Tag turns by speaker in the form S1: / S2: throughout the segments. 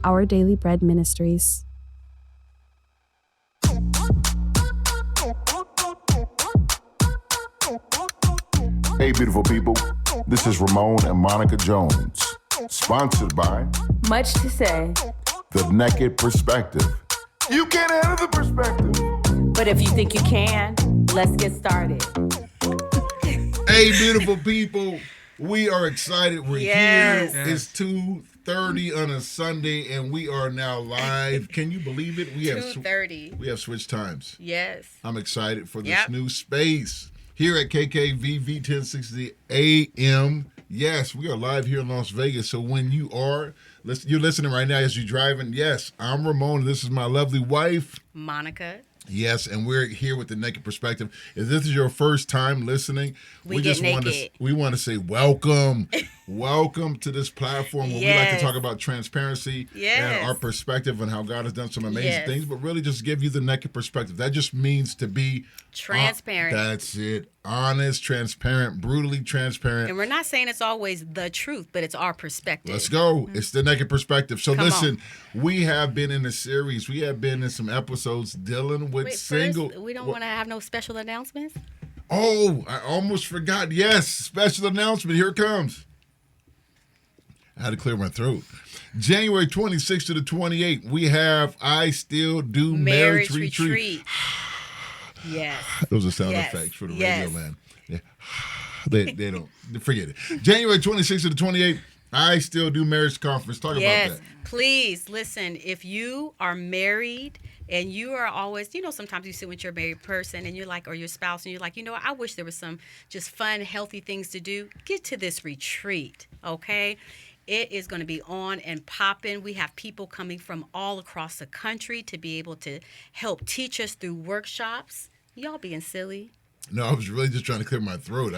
S1: Our Daily Bread Ministries.
S2: Hey, beautiful people. This is Ramon and Monica Jones, sponsored by
S3: Much to say.
S2: The Naked Perspective. You can't handle the perspective.
S3: But if you think you can, let's get started.
S4: Hey, beautiful people. We are excited. We're here. It's 2:30 on a Sunday, and we are now live. Can you believe it? We have
S5: 2:30.
S4: We have switched times.
S5: Yes.
S4: I'm excited for this new space here at KKVV 1060 AM. Yes, we are live here in Las Vegas. So when you're listening right now as you're driving, yes, I'm Ramon. This is my lovely wife,
S5: Monica.
S4: Yes, and we're here with The Naked Perspective. If this is your first time listening, we
S5: get naked.
S4: want to say welcome. Welcome to this platform where we like to talk about transparency and our perspective and how God has done some amazing things, but really just give you the naked perspective. That just means to be
S5: transparent.
S4: That's it. Honest, transparent, brutally transparent.
S5: And we're not saying it's always the truth, but it's our perspective.
S4: Let's go. Mm-hmm. It's The Naked Perspective. So listen, we have been in a series. We have been in some episodes dealing with
S5: First, we don't want to have no special announcements?
S4: Oh, I almost forgot. Yes, special announcement. Here it comes. I had to clear my throat. January 26th to the 28th, we have I Still Do Marriage Retreat.
S5: Yes.
S4: Those are sound effects for the radio, man. Yeah. They don't. Forget it. January 26th to the 28th, I Still Do Marriage Conference. Talk about that.
S5: Please, listen, if you are married and you are always, sometimes you sit with your married person and you're like, or your spouse, and you're like, I wish there was some just fun, healthy things to do. Get to this retreat, okay? It is going to be on and popping. We have people coming from all across the country to be able to help teach us through workshops. Y'all being silly.
S4: No, I was really just trying to clear my throat.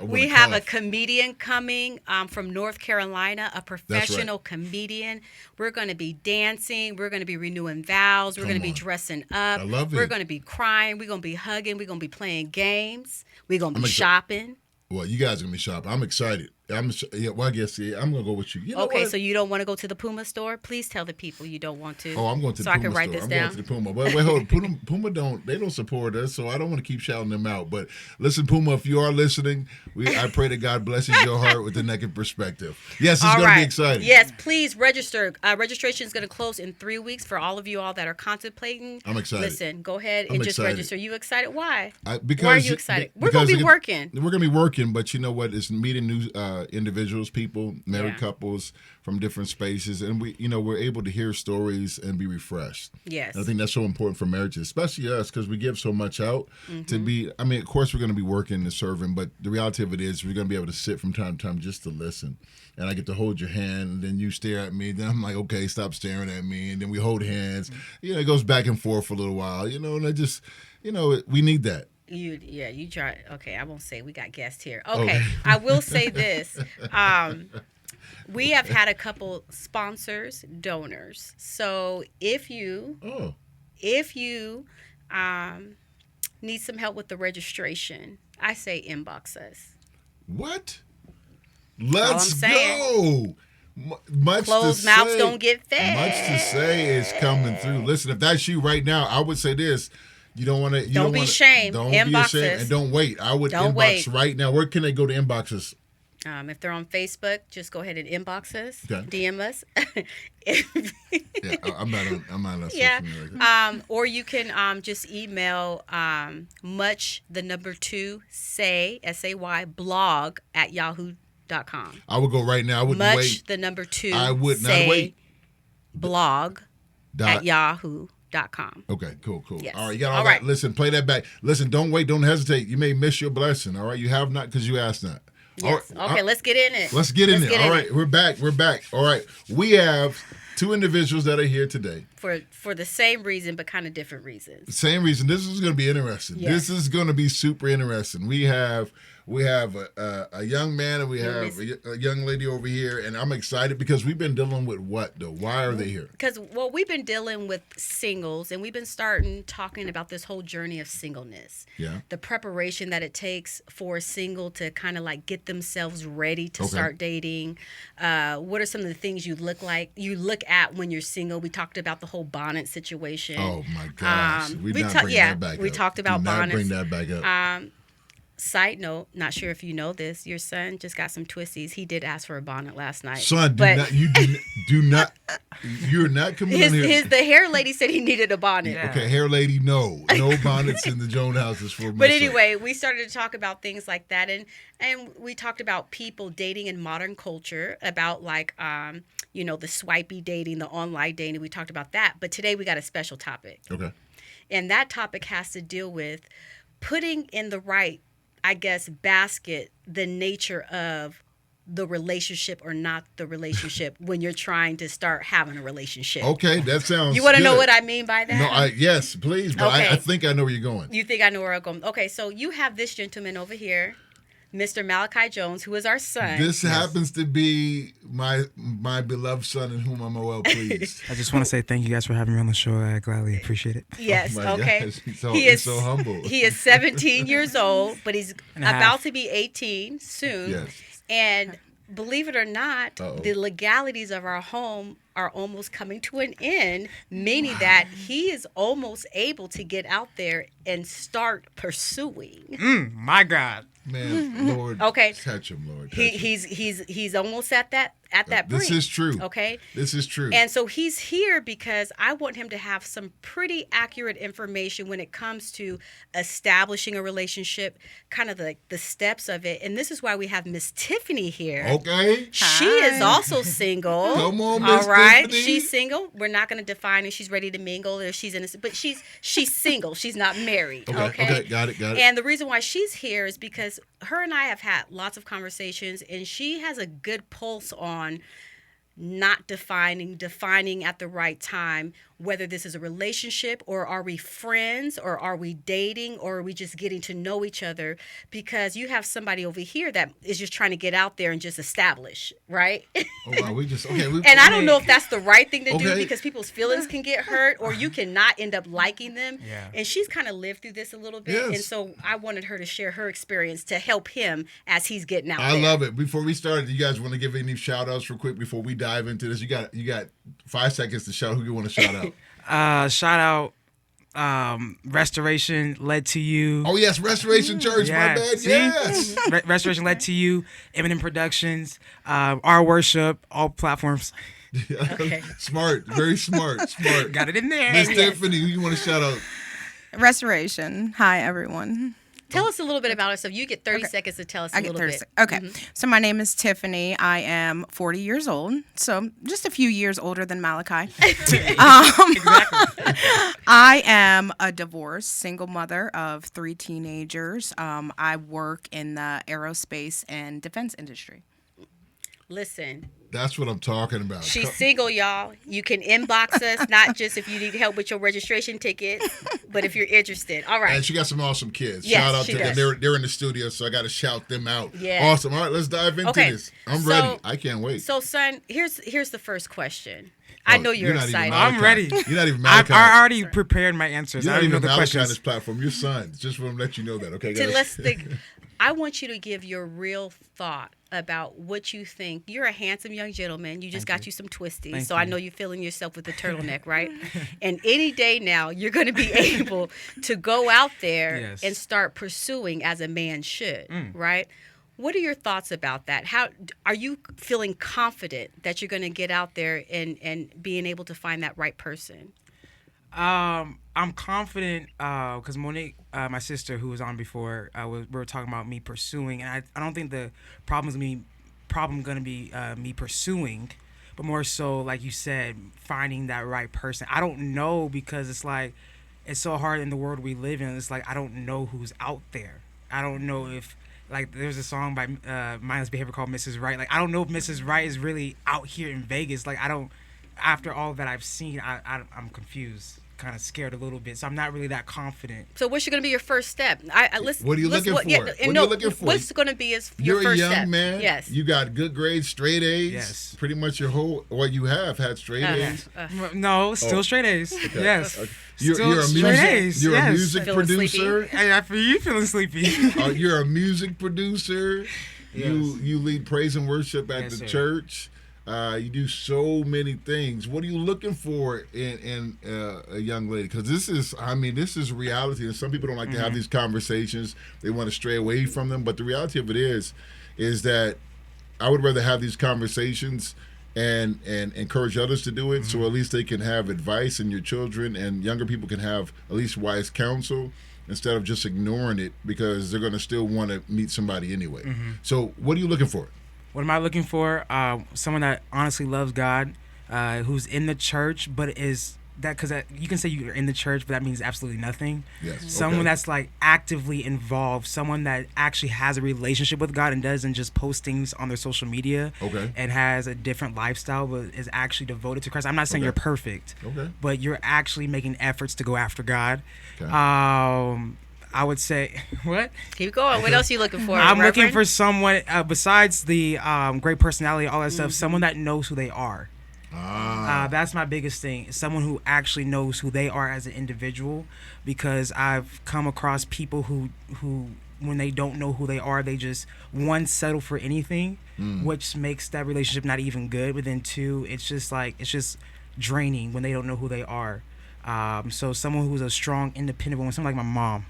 S5: We have a comedian coming from North Carolina, a professional comedian. We're going to be dancing. We're going to be renewing vows. We're going to be dressing up.
S4: I love it.
S5: We're going to be crying. We're going to be hugging. We're going to be playing games. We're going to be shopping.
S4: Well, you guys are going to be shopping. I'm excited. I guess I'm going to go with you.
S5: Okay, so you don't want to go to the Puma store? Please tell the people you don't want to.
S4: Oh, I'm going to the Puma store. So I can write this down. I'm going to the Puma. Wait, hold on. Puma don't support us, so I don't want to keep shouting them out. But listen, Puma, if you are listening, I pray that God blesses your heart with the naked perspective. Yes, it's going to be exciting.
S5: Yes, please register. Registration is going to close in 3 weeks for all of you all that are contemplating.
S4: I'm excited.
S5: Listen, go ahead and just register. You excited? Why? Why are you excited? We're
S4: going
S5: to be working.
S4: We're going to be working, but you know what? It's meeting new individuals, people, married couples from different spaces, and we're able to hear stories and be refreshed.
S5: Yes,
S4: and I think that's so important for marriages, especially us, because we give so much out to be. I mean, of course, we're going to be working and serving, but the reality of it is, we're going to be able to sit from time to time just to listen, and I get to hold your hand, and then you stare at me, then I'm like, okay, stop staring at me, and then we hold hands. It goes back and forth for a little while, and I just, we need that.
S5: You try. Okay, I won't say we got guests here. Okay. I will say this. We have had a couple sponsors, donors. So if you need some help with the registration, I say inbox us.
S4: What? Let's go. Much
S5: Closed mouths don't get fed.
S4: Much to say is coming through. Listen, if that's you right now, I would say this. You don't want to.
S5: Don't be ashamed.
S4: Don't
S5: inbox
S4: be ashamed,
S5: us.
S4: and don't wait. I would inbox right now. Where can they go to inboxes?
S5: If they're on Facebook, just go ahead and inbox us, DM us.
S4: I'm not on social media.
S5: Or you can just email much the number 2 say SAY blog at yahoo.com.
S4: I would go right now. I wouldn't
S5: much
S4: wait.
S5: The number 2
S4: I would not wait.
S5: Blog at yahoo.com.
S4: Okay, cool.
S5: Yes.
S4: All right, you got all that. Listen, play that back. Listen, don't wait, don't hesitate. You may miss your blessing. All right, you have not because you asked not.
S5: Yes. Okay, let's get in it.
S4: Let's get in it. All right, we're back. All right, we have 2 individuals that are here today.
S5: For the same reason, but kind of different reasons.
S4: Same reason. This is going to be interesting. Yes. This is going to be super interesting. We have We have a young man and we have a young lady over here, and I'm excited because we've been dealing with what though? Why are they here?
S5: Because we've been dealing with singles, and we've been talking about this whole journey of singleness.
S4: Yeah.
S5: The preparation that it takes for a single to kind of like get themselves ready to start dating. What are some of the things you look at when you're single? We talked about the whole bonnet situation.
S4: Oh my gosh, we
S5: talked about bonnets.
S4: Bring that back up.
S5: Side note, not sure if you know this, your son just got some twisties. He did ask for a bonnet last night.
S4: Son, you're not coming in here.
S5: The hair lady said he needed a bonnet.
S4: Yeah. Okay, hair lady, no bonnets in the Jones houses for.
S5: But anyway, we started to talk about things like that, and we talked about people dating in modern culture, about like the swipey dating, the online dating. We talked about that, but today we got a special topic.
S4: Okay,
S5: and that topic has to deal with putting in the right, I guess, basket the nature of the relationship or not the relationship when you're trying to start having a relationship.
S4: Okay, that sounds
S5: You want to
S4: good.
S5: know what I mean by that?
S4: No, yes, please. But
S5: Okay.
S4: I think I know where you're going.
S5: You think I know where I'm going? Okay, so you have this gentleman over here, Mr. Malachi Jones, who is our son.
S4: This happens to be my beloved son in whom I'm well pleased.
S6: I just want to say thank you guys for having me on the show. I gladly appreciate it.
S5: Yes,
S4: Oh my
S5: okay.
S4: gosh, he's so humble.
S5: He is 17 years old, but he's
S6: And a half.
S5: about to be 18 soon.
S4: Yes.
S5: And believe it or not,
S4: Uh-oh.
S5: the legalities of our home are almost coming to an end, meaning that he is almost able to get out there and start pursuing.
S6: My God.
S4: Man, Lord,
S5: Okay.
S4: touch him, Lord. Touch
S5: He,
S4: him.
S5: he's almost at that brink.
S4: This is true.
S5: Okay.
S4: This is true.
S5: And so he's here because I want him to have some pretty accurate information when it comes to establishing a relationship, kind of the steps of it. And this is why we have Miss Tiffany here.
S4: Okay.
S5: She is also single.
S4: Come on,
S5: All
S4: Miss
S5: right.
S4: Tiffany.
S5: She's single. We're not going to define if she's ready to mingle or she's innocent, but she's single. She's not married.
S4: Okay. Got it.
S5: And the reason why she's here is because her and I have had lots of conversations, and she has a good pulse on not defining at the right time whether this is a relationship or are we friends or are we dating or are we just getting to know each other, because you have somebody over here that is just trying to get out there and just establish, right?
S4: Oh, wow,
S5: And I don't know if that's the right thing to do,
S4: Okay.
S5: because people's feelings can get hurt or you cannot end up liking them.
S6: Yeah.
S5: And she's kind of lived through this a little bit.
S4: Yes.
S5: And so I wanted her to share her experience to help him as he's getting out
S4: I
S5: there.
S4: love it. Before we start, you guys want to give any shout outs real quick before we dive into this? You got 5 seconds to shout who you want to shout out.
S6: Shout out Restoration Led to You.
S4: Oh yes, Restoration Church, my bad.
S6: See?
S4: Yes.
S6: Restoration Led to You, Eminem Productions, Our Worship, all platforms.
S5: Okay.
S4: Smart, very smart.
S6: Got it in there.
S4: Miss Tiffany, who you want to shout out?
S7: Restoration. Hi, everyone.
S5: Tell us a little bit about yourself. You get 30 seconds to tell us a
S7: I get
S5: little
S7: 30
S5: bit.
S7: Okay. So my name is Tiffany. I am 40 years old, so just a few years older than Malachi. I am a divorced single mother of 3 teenagers. I work in the aerospace and defense industry.
S5: Listen,
S4: That's what I'm talking about.
S5: she's single, y'all. You can inbox us, not just if you need help with your registration ticket, but if you're interested. All right.
S4: And she got some awesome kids.
S5: Yes,
S4: Shout out
S5: she
S4: to them.
S5: does.
S4: They're in the studio, so I got to shout them out.
S5: Yeah.
S4: Awesome. All right, let's dive into
S5: Okay,
S4: this. I'm
S5: so-
S4: ready. I can't wait.
S5: So, son, here's the first question. I know you're
S4: not even
S5: excited.
S4: Malachi.
S6: I'm ready.
S4: You're not even
S6: I
S4: Malachi.
S6: already prepared my answers.
S4: You're
S6: I
S4: not
S6: don't even
S4: even
S6: know the
S4: Malachi on this
S6: questions.
S4: platform. Your son. Just want to let you know that. Okay,
S5: So
S4: guys.
S5: let's think. I want you to give your real thought about what you think. You're a handsome young gentleman. You just got you some twisties.
S6: Thank
S5: So I
S6: you.
S5: know you're feeling yourself with the turtleneck, right? And any day now, you're going to be able to go out there
S6: Yes.
S5: and start pursuing as a man should, right? What are your thoughts about that? How are you feeling confident that you're going to get out there and being able to find that right person?
S6: I'm confident because Monique, my sister, who was on before, we were talking about me pursuing, and I don't think the problem gonna be me pursuing, but more so, like you said, finding that right person. I don't know, because it's like it's so hard in the world we live in. It's like I don't know who's out there. I don't know if, like, there's a song by Mindless Behavior called Mrs. Right. Like, I don't know if Mrs. Right is really out here in Vegas. Like, I don't. After all that I've seen, I'm confused. kind of scared a little bit, so I'm not really that confident.
S5: So what's going to be your first step?
S4: What are you looking for?
S5: Yeah,
S4: What are you looking for?
S5: What's going to be your
S4: You're
S5: first
S4: a young
S5: step?
S4: man.
S5: Yes.
S4: You got good grades, straight A's.
S6: Yes.
S4: Pretty much your whole, you have had straight A's.
S6: No, still straight A's. Yes.
S4: Okay.
S6: Still
S4: You're a
S6: straight
S4: music.
S6: A's.
S4: You're a
S6: yes.
S4: music
S5: Feeling
S4: producer.
S6: Hey, I feel you feeling sleepy.
S4: You're a music producer. You lead praise and worship at
S6: Yes,
S4: the
S6: sir.
S4: church. You do so many things. What are you looking for in a young lady? Because this is reality, and some people don't like to have these conversations. They want to stray away from them, but the reality of it is that I would rather have these conversations and encourage others to do it, so at least they can have advice, and your children and younger people can have at least wise counsel instead of just ignoring it because they're going to still want to meet somebody anyway. So what are you looking for?
S6: What am I looking for? Someone that honestly loves God, who's in the church, but is that because you can say you're in the church, but that means absolutely nothing.
S4: Yes.
S6: Someone
S4: Okay.
S6: that's like actively involved, someone that actually has a relationship with God and doesn't just post things on their social media.
S4: Okay.
S6: And has a different lifestyle, but is actually devoted to Christ. I'm not saying
S4: Okay.
S6: you're perfect.
S4: Okay.
S6: But you're actually making efforts to go after God.
S4: Okay.
S6: I would say what?
S5: Keep going. What else are you looking for?
S6: I'm looking
S5: Reverend?
S6: for someone besides the great personality, all that stuff. Someone that knows who they are. That's my biggest thing. Someone who actually knows who they are as an individual, because I've come across people who when they don't know who they are, they just settle for anything, which makes that relationship not even good. But then two, it's just draining when they don't know who they are. So someone who's a strong, independent woman, someone like my mom.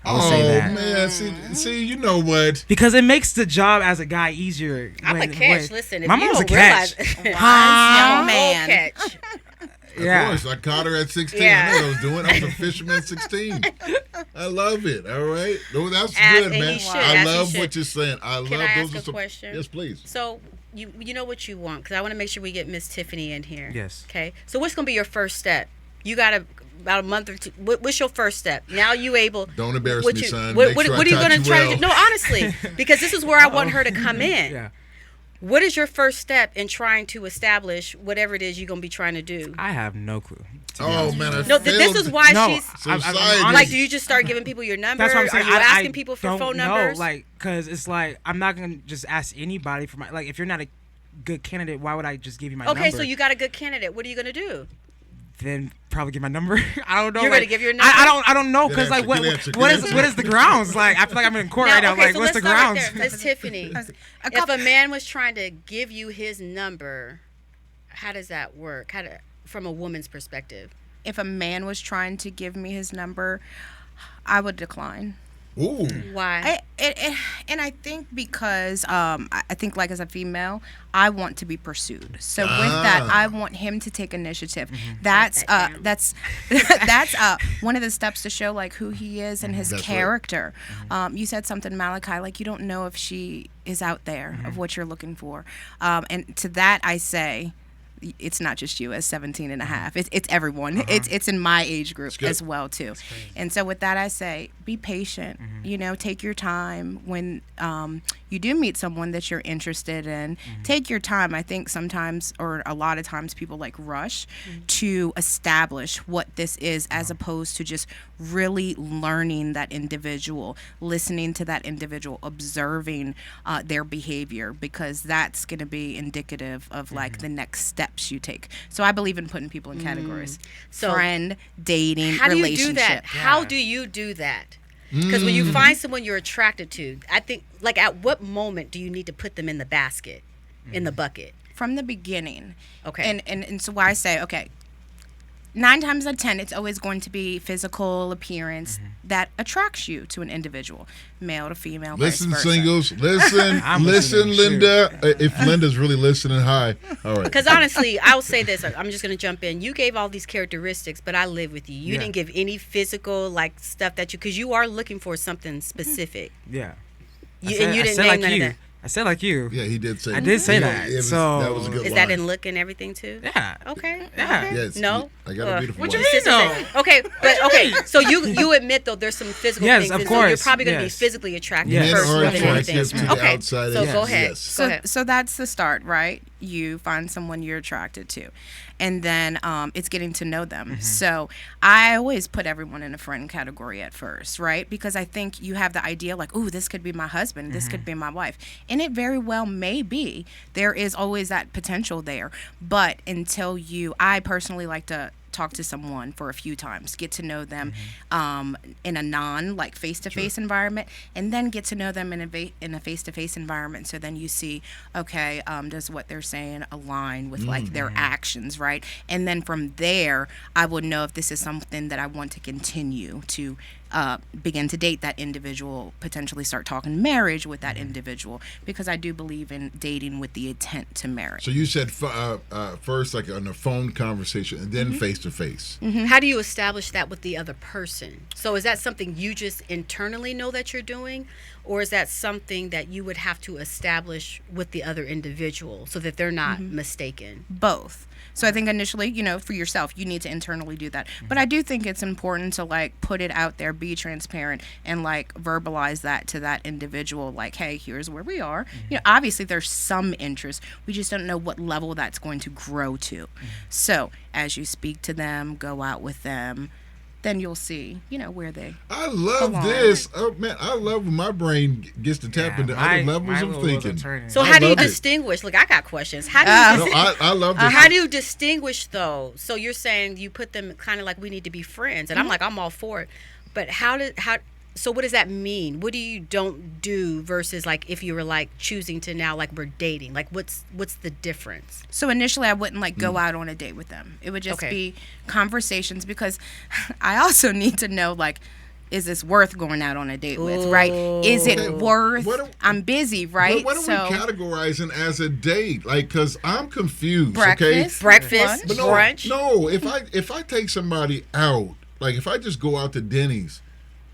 S6: I would say that.
S4: Man, see, you know what?
S6: Because it makes the job as a guy easier.
S5: I'm a catch. Listen, if
S6: my
S5: you
S6: mom's a
S5: don't realize,
S6: catch.
S7: Wise
S6: Huh?
S7: young man.
S5: catch.
S6: Yeah.
S4: Of course, I caught her at 16.
S5: Yeah.
S4: I know what I was doing. I was a fisherman at 16. I love it. All right. No, that's
S5: As-
S4: good,
S5: and
S4: man.
S5: you should,
S4: I
S5: as you
S4: love
S5: should.
S4: what you're saying. I
S5: Can
S4: love
S5: I
S4: those
S5: ask
S4: are
S5: a
S4: some.
S5: question?
S4: Yes, please.
S5: So you know what you want, because I want to make sure we get Miss Tiffany in here.
S6: Yes.
S5: Okay. So what's going to be your first step? You got about a month or two. What's your first step? Now you able.
S4: Don't embarrass
S5: what
S4: me,
S5: you,
S4: son.
S5: What,
S4: Make
S5: what,
S4: sure
S5: what
S4: I
S5: are you
S4: taught
S5: going to
S4: you
S5: try
S4: well.
S5: to do? No, honestly, because this is where I want her to come in.
S6: Yeah.
S5: What is your first step in trying to establish whatever it is you're going to be trying to do?
S6: I have no clue. to be
S4: Oh
S6: honest
S4: man,
S6: with
S4: I
S5: No,
S4: failed.
S5: this is why
S6: No,
S5: she's.
S4: Society.
S5: Like, do you just start giving people your number?
S6: That's what I'm saying.
S5: Are you asking
S6: I
S5: people for
S6: don't
S5: phone
S6: know,
S5: numbers?
S6: like, because it's like I'm not gonna just ask anybody for my like. If you're not a good candidate, why would I just give you my number?
S5: Okay, so you got a good candidate. What are you going to do?
S6: Then probably give my number. I don't know.
S5: You're
S6: like,
S5: gonna give your
S6: I
S5: number?
S6: don't know
S4: Good
S6: because like
S4: answer, good answer,
S6: what
S4: good
S6: is
S4: answer.
S6: what is the grounds? Like I feel like I'm in court right now.
S5: Okay,
S6: Like
S5: so
S6: what's
S5: let's
S6: the
S5: start
S6: grounds?
S5: right there. Miss Tiffany,
S7: A
S5: if
S7: couple-
S5: a man was trying to give you his number, how does that work? From a woman's perspective?
S7: If a man was trying to give me his number, I would decline.
S4: Ooh.
S5: Why?
S7: And I think because I think like as a female, I want to be pursued. So with that, I want him to take initiative. That's
S5: Write that down.
S7: that's one of the steps to show like who he is and his
S4: That's right.
S7: character. You said something, Malachi, like you don't know if she is out there of what you're looking for. And to that I say, it's not just you as 17 and a half. It's everyone. It's in my age group
S4: good.
S7: as well too. And so with that I say, be patient. You know, take your time when you do meet someone that you're interested in. Take your time. I think sometimes or a lot of times people like rush to establish what this is as opposed to just really learning that individual, listening to that individual, observing their behavior, because that's going to be indicative of like the next steps you take. So I believe in putting people in categories.
S5: So
S7: friend, dating,
S5: How do you
S7: relationship.
S5: do that? How do you do that? Because when you find someone you're attracted to, I think, like, at what moment do you need to put them in the basket, in the bucket?
S7: From the beginning.
S5: Okay.
S7: And so why I say, okay, 9 times out of 10, it's always going to be physical appearance that attracts you to an individual, male to female.
S4: Listen,
S7: vice versa.
S4: singles. Listen,
S6: I'm
S4: listen,
S6: listening,
S4: Linda. If Linda's really listening, hi. All right.
S5: Because honestly, I'll say this. I'm just going to jump in. You gave all these characteristics, but I live with you. You
S6: Yeah.
S5: didn't give any physical, like, stuff that because you are looking for something specific.
S6: Yeah.
S5: And you didn't name
S6: like
S5: none
S6: you.
S5: of that.
S6: I said like you.
S4: Yeah, he did say.
S6: I did say
S4: Yeah,
S6: that.
S4: it was-
S6: So
S4: that was a good
S5: Is
S4: line.
S5: that in look and everything too?
S6: Yeah.
S5: Okay.
S6: Yeah.
S5: Okay.
S4: Yes.
S5: No.
S4: I got a beautiful
S6: What
S4: wife.
S6: you mean?
S5: Sister say- Okay, but okay. So you admit though there's some physical
S6: Yes,
S5: things,
S6: of
S5: and so you're
S6: course,
S5: probably going to
S6: yes.
S5: be physically attracted
S6: Yes.
S4: Men
S5: first
S4: are
S5: more than
S4: attractive
S5: anything.
S4: to the
S5: Okay.
S4: outside.
S5: So
S4: yes.
S5: go ahead.
S4: Yes.
S5: Go ahead.
S7: So that's the start, right? you find someone you're attracted to, and then it's getting to know them. So I always put everyone in a friend category at first, right? Because I think you have the idea like, oh, this could be my husband, this could be my wife, and it very well may be. There is always that potential there, but until I personally like to talk to someone for a few times, get to know them in a like face-to-face environment, and then get to know them in a face-to-face environment. So then you see, okay, does what they're saying align with like their actions, right? And then from there, I will know if this is something that I want to continue to begin to date that individual, potentially start talking marriage with that individual, because I do believe in dating with the intent to marry.
S4: So you said first like on a phone conversation and then face to face.
S5: How do you establish that with the other person? So is that something you just internally know that you're doing, or is that something that you would have to establish with the other individual so that they're not mistaken?
S7: Both. So I think initially, for yourself, you need to internally do that. But I do think it's important to like put it out there, be transparent, and like verbalize that to that individual. Like, hey, here's where we are. Obviously there's some interest. We just don't know what level that's going to grow to. So as you speak to them, go out with them, then you'll see, where they.
S4: I love this. Oh man, I love when my brain gets to tap into other levels of thinking.
S5: So how do you distinguish? Look, I got questions. How do you?
S4: I love this.
S5: How do you distinguish though? So you're saying you put them kind of like we need to be friends, and I'm like I'm all for it. But how? So what does that mean? What do you don't do versus like if you were like choosing to now like we're dating? Like what's the difference?
S7: So initially I wouldn't like go out on a date with them. It would just be conversations, because I also need to know like, is this worth going out on a date with, right? Is it worth? I'm busy, right?
S4: What are we categorizing as a date? Like, because I'm confused.
S7: Breakfast,
S5: breakfast, brunch.
S4: No, if I take somebody out, like if I just go out to Denny's,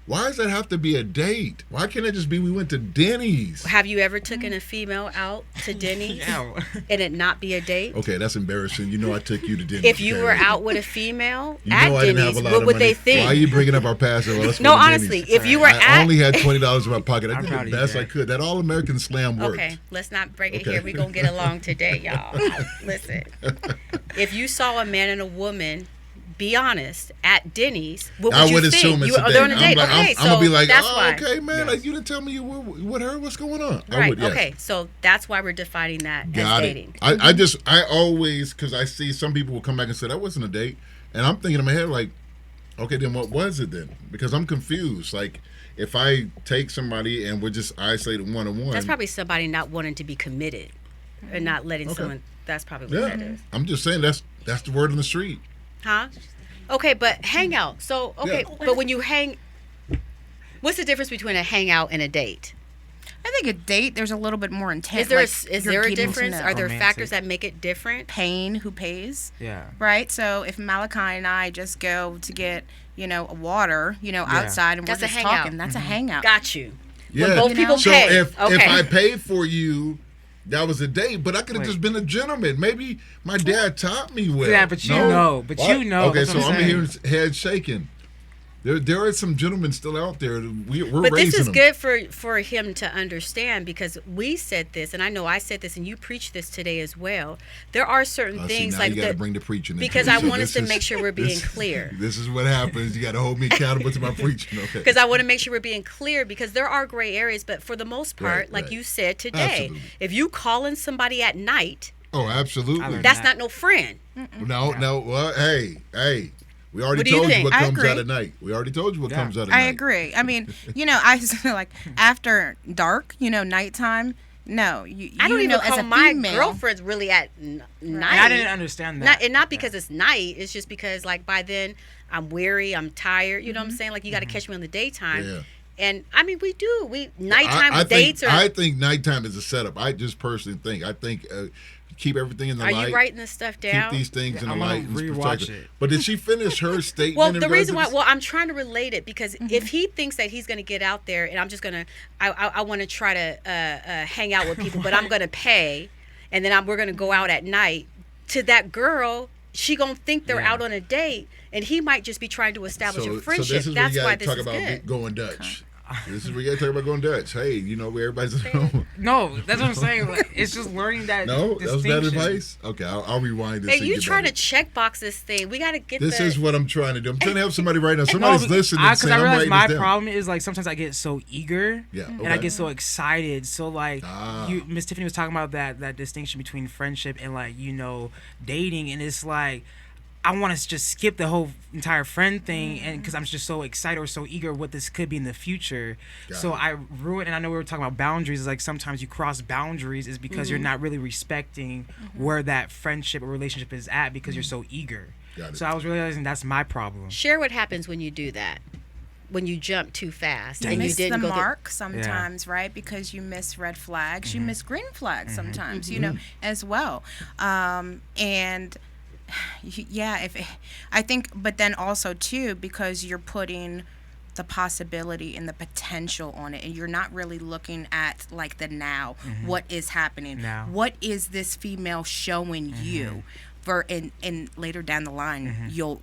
S4: why does that have to be a date? Why can't it just be we went to Denny's?
S5: Have you ever taken a female out to Denny's and it not be a date?
S4: Okay, that's embarrassing. I took you to Denny's.
S5: If you were out with a female at
S4: I didn't have
S5: Denny's,
S4: a lot
S5: what
S4: of
S5: would
S4: money.
S5: they think?
S4: Why are you bringing up our past? Well, let's
S5: No,
S4: go to
S5: honestly,
S4: Denny's.
S5: if you were
S4: I only had $20 in my pocket. I did the best I could. That all-American slam worked.
S5: Okay, let's not break it here. We're going to get along today, y'all. Listen, if you saw a man and a woman, be honest, at Denny's, what would
S4: I
S5: you
S4: would
S5: think?
S4: assume it's a date.
S5: They're on a date.
S4: I'm
S5: So
S4: going to be like,
S5: that's
S4: oh,
S5: why.
S4: okay, man. Like, you didn't tell me you were with her. What's going on?
S5: Right, okay. So that's why we're defining that as dating.
S4: I always, because I see some people will come back and say, that wasn't a date. And I'm thinking in my head, like, okay, then what was it then? Because I'm confused. Like, if I take somebody and we're just isolated one-on-one.
S5: That's probably somebody not wanting to be committed and not letting someone. That's probably what that is.
S4: I'm just saying that's the word on the street.
S5: Huh? Okay, but hang out. So, okay, but when you hang, what's the difference between a hangout and a date?
S7: I think a date, there's a little bit more intent.
S5: Is there a difference? Are there factors that make it different?
S7: Paying, who pays?
S6: Yeah.
S7: Right? So if Malachi and I just go to get, a water, outside and
S5: That's
S7: we're
S5: a
S7: just
S5: hangout.
S7: talking, that's a hangout.
S5: Got you.
S4: Yeah.
S5: When both people
S4: so
S5: pay.
S4: if I paid for you, that was a date, but I could have just been a gentleman. Maybe my dad taught me well.
S6: Yeah, but you know.
S4: Okay,
S6: so
S4: I'm hearing head shaking. There are some gentlemen still out there. We're
S5: but
S4: raising
S5: this is
S4: them.
S5: good for him to understand, because we said this, and I know I said this, and you preached this today as well. There are certain things
S4: now
S5: like
S4: you got to
S5: that.
S4: bring the preaching in.
S5: Because I want us to make sure we're being clear.
S4: This is what happens. You got to hold me accountable to my preaching. Okay.
S5: Because I want to make sure we're being clear, because there are gray areas, but for the most part, like you said today,
S4: Absolutely.
S5: if you calling somebody at night,
S4: Oh, absolutely.
S5: that's not no friend.
S4: No. Well, hey. We already
S5: What do you
S4: told you
S5: think?
S4: what
S7: I
S4: comes
S7: agree.
S4: out at night. We already told you what comes out at night.
S7: I agree. I mean, I like after dark, nighttime. No,
S5: I don't even
S7: as
S5: call
S7: a
S5: my
S7: female,
S5: girlfriends really at night.
S6: And I didn't understand that.
S5: Not because it's night. It's just because like by then I'm weary, I'm tired. You know what I'm saying? Like you got to catch me in the daytime.
S4: Yeah.
S5: And I mean, we nighttime dates
S4: I think nighttime is a setup. I just personally think. I think keep everything in the light.
S5: Are you writing this stuff down?
S4: Keep these things in the
S6: I'm
S4: light.
S6: gonna
S4: and
S6: rewatch
S4: protect
S6: it.
S4: But did she finish her statement?
S5: Well,
S4: in
S5: the reason why,
S4: regards to
S5: I'm trying to relate it, because if he thinks that he's going to get out there and I'm just going to, I want to try to hang out with people, but I'm going to pay, and then we're going to go out at night. To that girl, she going to think they're out on a date, and he might just be trying to establish a friendship.
S4: So this is
S5: That's
S4: where you
S5: why
S4: got to
S5: this
S4: talk
S5: is
S4: about
S5: good.
S4: going Dutch. This is where you gotta talk about going Dutch. Hey, you know where everybody's at home.
S6: No, that's what I'm saying. Like, it's just learning that.
S4: No, that was bad
S6: distinction.
S4: advice. Okay, I'll rewind this.
S5: Hey,
S4: and
S5: you
S4: get
S5: trying to
S4: back.
S5: check box this thing? We got to get
S4: This
S5: the.
S4: is what I'm trying to do. I'm trying to help somebody right now. Somebody's listening.
S6: Because
S4: saying,
S6: I
S4: I'm
S6: realize
S4: writing
S6: my
S4: this down.
S6: problem is like sometimes I get so eager,
S4: Yeah,
S6: and I
S4: okay.
S6: get so excited. So like,
S4: Ah.
S6: Miss Tiffany was talking about that distinction between friendship and like dating, and it's like. I want to just skip the whole entire friend thing, and because I'm just so excited or so eager what this could be in the future. So I ruin, and I know we were talking about boundaries. Is like sometimes you cross boundaries is because you're not really respecting where that friendship or relationship is at because you're so eager.
S4: Got it.
S6: So I was realizing that's my problem.
S5: Share what happens when you do that. When you jump too fast
S7: You
S5: and you
S7: miss the
S5: didn't go through-
S7: mark sometimes, right? Because you miss red flags, you miss green flags sometimes, as well. And yeah, I think, but then also too, because you're putting the possibility and the potential on it, and you're not really looking at like the now, what is happening,
S6: Now.
S7: what is this female showing you, for and later down the line, you'll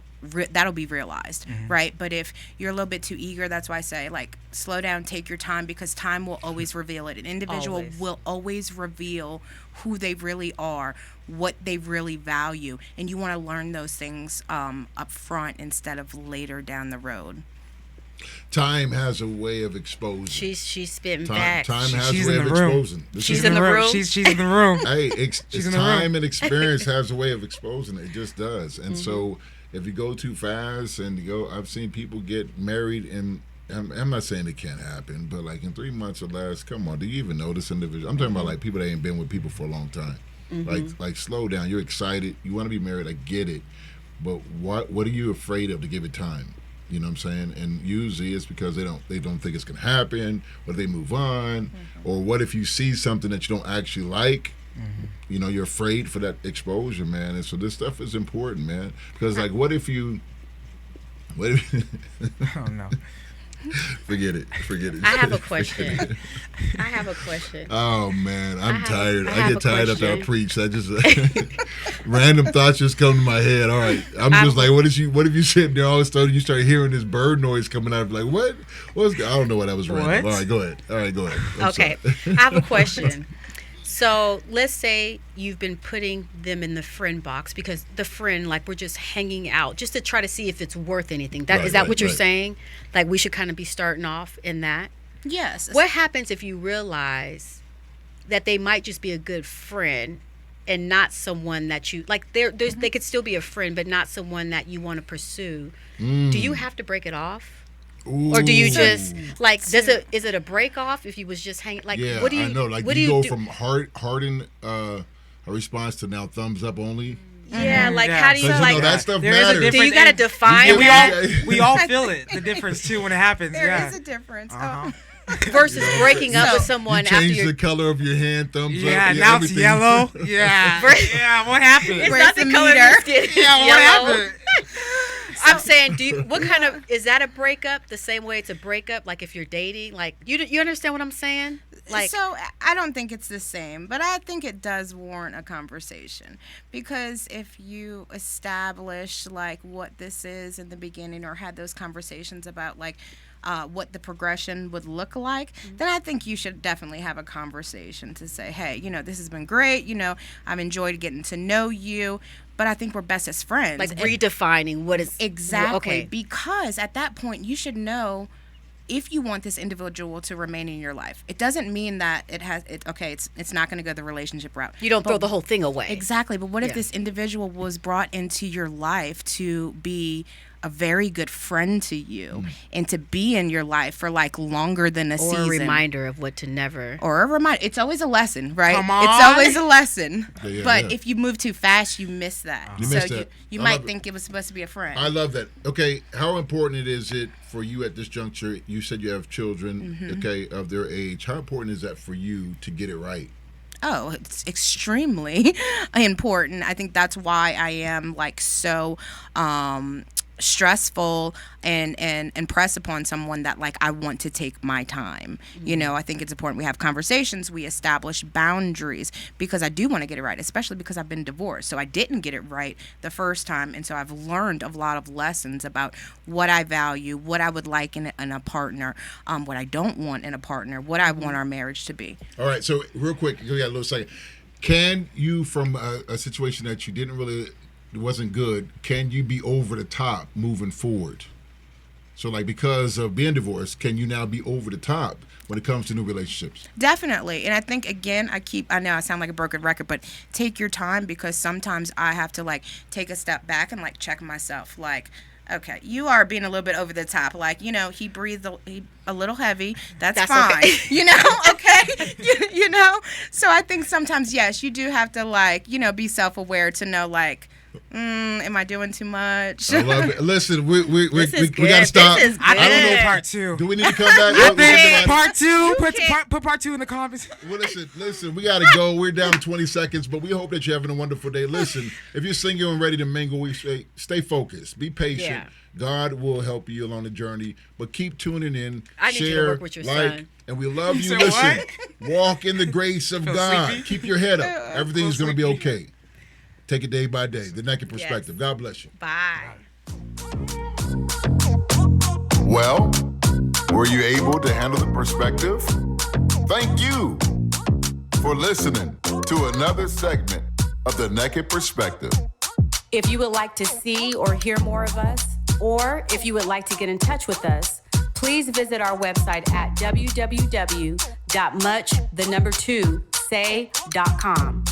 S7: that'll be realized, right? But if you're a little bit too eager, that's why I say like slow down, take your time, because time will always reveal it. An individual
S5: Always.
S7: will always reveal who they really are, what they really value, and you want to learn those things up front instead of later down the road.
S4: Time has a way of exposing.
S5: She's spitting
S4: Time
S5: facts.
S4: has
S6: She's
S4: a way
S6: in
S4: of
S6: the room.
S4: exposing. This
S5: She's
S4: is
S5: in the room.
S6: She's in the room.
S4: Hey,
S6: She's
S4: it's
S6: in the room.
S4: time and experience has a way of exposing it. It just does. And so if you go too fast and I've seen people get married and I'm not saying it can't happen, but like in 3 months or less, come on, do you even know this individual? I'm talking about like people that ain't been with people for a long time. Like slow down. You're excited. You want to be married. I get it. But what are you afraid of to give it time? You know what I'm saying? And usually it's because they don't think it's gonna happen, or they move on, or what if you see something that you don't actually like? You're afraid for that exposure, man. And so this stuff is important, man. Because like, what if
S6: Oh no.
S4: forget it.
S5: I have a question. I have a question.
S4: Oh man, I'm tired.
S5: I
S4: I
S5: have
S4: get
S5: a
S4: tired after I
S5: question.
S4: preach. I just random thoughts just come to my head. All right, I'm just like, what if you sitting there all of a sudden you start hearing this bird noise coming out? Like, what? I don't know why that was random.
S6: What?
S4: All right, go ahead. I'm
S5: Okay,
S4: sorry.
S5: I have a question. So let's say you've been putting them in the friend box because the friend, like we're just hanging out just to try to see if it's worth anything. Is that what you're
S4: right.
S5: saying? Like we should kind of be starting off in that?
S7: Yes.
S5: What happens if you realize that they might just be a good friend and not someone that you like? They could still be a friend, but not someone that you want to pursue. Do you have to break it off? Or do you just like? Is it a break off if you was just hanging? Like,
S4: Yeah,
S5: what do you?
S4: I know. Like
S5: what do
S4: you
S5: you
S4: go
S5: do?
S4: from hardened a response to now thumbs up only.
S5: Yeah, like
S6: Yeah.
S5: how do you
S4: Because
S5: like?
S4: that stuff
S6: There is a
S4: matters.
S5: Do you
S6: difference
S5: got to
S6: in-
S5: define
S6: Yeah,
S5: that
S6: we all feel it. The difference too when it happens.
S7: There
S6: yeah.
S7: is a difference.
S5: versus breaking up with someone
S4: You
S5: after
S4: change
S5: you're?
S4: the color of your hand, thumbs
S6: Yeah,
S4: up.
S6: now it's
S4: everything.
S6: yellow. Yeah. Yeah, what happened?
S5: It's
S7: Where's
S5: not the
S7: the
S5: color of
S7: meter?
S5: your skin. It's
S6: Yeah, what
S5: yellow.
S6: happened?
S5: I'm saying, what kind of is that a breakup? The same way it's a breakup, like if you're dating, like you understand what I'm saying? Like,
S7: So I don't think it's the same, but I think it does warrant a conversation, because if you establish like what this is in the beginning, or had those conversations about like what the progression would look like, then I think you should definitely have a conversation to say, hey, this has been great. I've enjoyed getting to know you, but I think we're best as friends.
S5: like
S7: And-
S5: redefining what is
S7: Exactly.
S5: Okay.
S7: Because at that point, you should know if you want this individual to remain in your life. It doesn't mean that it's not going to go the relationship route.
S5: You don't throw
S7: But-
S5: the whole thing away.
S7: Exactly. But what if
S5: Yeah.
S7: this individual was brought into your life to be a very good friend to you and to be in your life for like longer than a
S5: Or
S7: season?
S5: a reminder of what to never.
S7: Or a reminder. It's always a lesson, right?
S6: Come
S7: It's
S6: on.
S7: always a lesson.
S4: Yeah,
S7: but
S4: yeah.
S7: if you move too fast, you miss that.
S4: You
S7: so
S4: miss that.
S7: you
S4: I
S7: might
S4: love it.
S7: think it was supposed to be a friend.
S4: I love that. Okay, how important is it for you at this juncture? You said you have children, okay, of their age. How important is that for you to get it right?
S7: Oh, it's extremely important. I think that's why I am like so stressful and press upon someone that like I want to take my time. You know, I think it's important we have conversations, we establish boundaries, because I do want to get it right, especially because I've been divorced. So I didn't get it right the first time, and so I've learned a lot of lessons about what I value, what I would like in a partner, what I don't want in a partner, what I want our marriage to be.
S4: All right, so real quick, you got a little second. Can you, from a situation that you didn't really, it wasn't good, can you be over the top moving forward? So, like, because of being divorced, can you now be over the top when it comes to new relationships?
S7: Definitely. And I think, again, I know I sound like a broken record, but take your time, because sometimes I have to, like, take a step back and, like, check myself. Like, okay, you are being a little bit over the top. Like, you know, he breathed a little heavy. That's fine.
S5: Okay.
S7: You know, okay? you know? So I think sometimes, yes, you do have to, like, you know, be self-aware to know, like, am I doing too much?
S4: I love it. Listen, we got to
S5: good.
S4: stop.
S5: This is
S6: I don't know
S5: good.
S6: part 2.
S4: Do we need to come back?
S6: I think part 2. Put part 2 in the comments.
S4: Well, listen, we got to go. We're down to 20 seconds, but we hope that you're having a wonderful day. Listen, if you're single and ready to mingle, we say stay focused. Be patient.
S5: Yeah.
S4: God will help you along the journey, but keep tuning in.
S5: I need you to
S4: share,
S5: work with your
S4: like,
S5: son.
S4: and we love you.
S6: said
S4: Listen,
S6: what?
S4: walk in the grace of
S6: Feel
S4: God.
S6: sleepy?
S4: Keep your head up. Everything's going to be
S6: sleepy?
S4: okay. Take it day by day. The Naked Perspective.
S5: Yes.
S4: God bless you.
S5: Bye.
S2: Well, were you able to handle the perspective? Thank you for listening to another segment of The Naked Perspective.
S3: If you would like to see or hear more of us, or if you would like to get in touch with us, please visit our website at www.much2say.com.